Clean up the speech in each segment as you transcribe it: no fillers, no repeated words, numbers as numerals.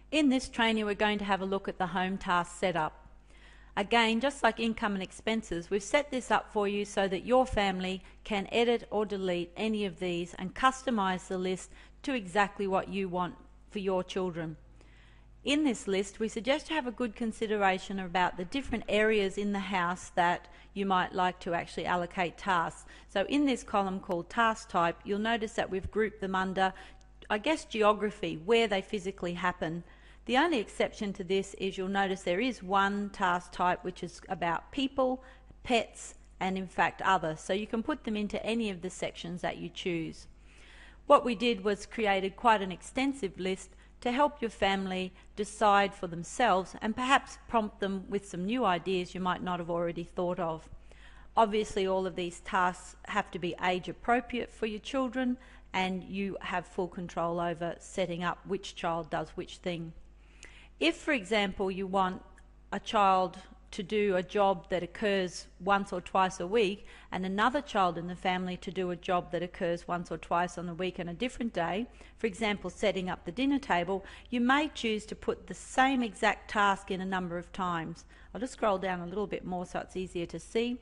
In this training, we're going to have a look at the home task setup. Again, just like income and expenses, we've set this up for you so that your family can edit or delete any of these and customize the list to exactly what you want for your children. In this list, we suggest you have a good consideration about the different areas in the house that you might like to actually allocate tasks. So in this column called task type, you'll notice that we've grouped them under, I guess, geography, where they physically happen. The only exception to this is you'll notice there is one task type which is about people, pets, and in fact others. So you can put them into any of the sections that you choose. What we did was created quite an extensive list to help your family decide for themselves and perhaps prompt them with some new ideas you might not have already thought of. Obviously, all of these tasks have to be age appropriate for your children, and you have full control over setting up which child does which thing. If, for example, you want a child to do a job that occurs once or twice a week and another child in the family to do a job that occurs once or twice on the week on a different day, for example setting up the dinner table, you may choose to put the same exact task in a number of times. I'll just scroll down a little bit more so it's easier to see.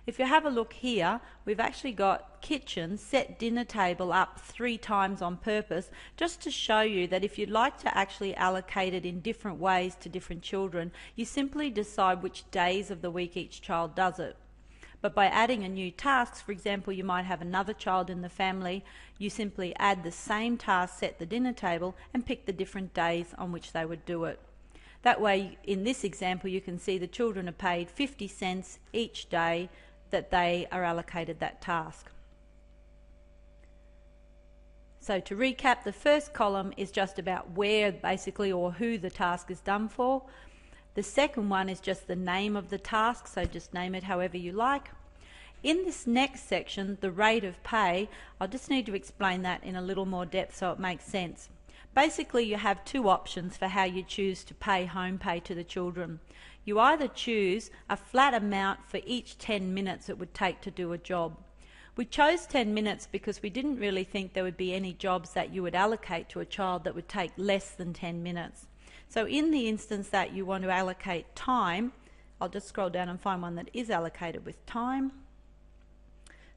If you have a look here, we've actually got kitchen, set dinner table up 3 times on purpose, just to show you that if you'd like to actually allocate it in different ways to different children, you simply decide which days of the week each child does it. But by adding a new task, for example, you might have another child in the family, you simply add the same task, set the dinner table, and pick the different days on which they would do it. That way, in this example, you can see the children are paid 50 cents each day that they are allocated that task. So to recap, the first column is just about where basically or who the task is done for. The second one is just the name of the task, so just name it however you like. In this next section, the rate of pay, I'll just need to explain that in a little more depth so it makes sense. Basically, you have 2 options for how you choose to pay home pay to the children. You either choose a flat amount for each 10 minutes it would take to do a job. We chose 10 minutes because we didn't really think there would be any jobs that you would allocate to a child that would take less than 10 minutes. So in the instance that you want to allocate time, I'll just scroll down and find one that is allocated with time,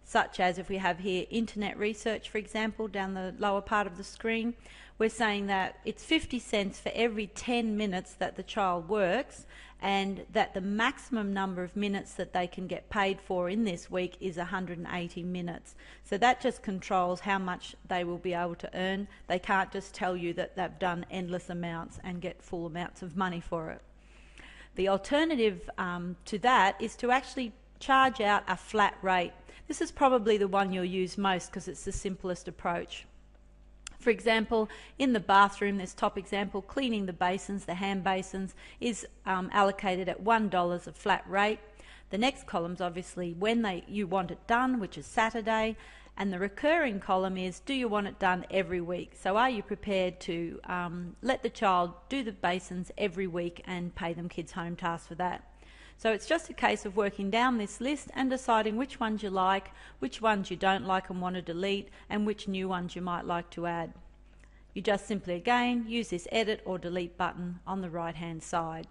such as if we have here internet research, for example, down the lower part of the screen, we're saying that it's 50 cents for every 10 minutes that the child works, and that the maximum number of minutes that they can get paid for in this week is 180 minutes. So that just controls how much they will be able to earn. They can't just tell you that they've done endless amounts and get full amounts of money for it. The alternative to that is to actually charge out a flat rate. This is probably the one you'll use most because it's the simplest approach. For example, in the bathroom, this top example, cleaning the basins, the hand basins, is allocated at $1 a flat rate. The next column's obviously when you want it done, which is Saturday, and the recurring column is do you want it done every week? So are you prepared to let the child do the basins every week and pay them kids' home tasks for that? So it's just a case of working down this list and deciding which ones you like, which ones you don't like and want to delete, and which new ones you might like to add. You just simply again use this edit or delete button on the right hand side.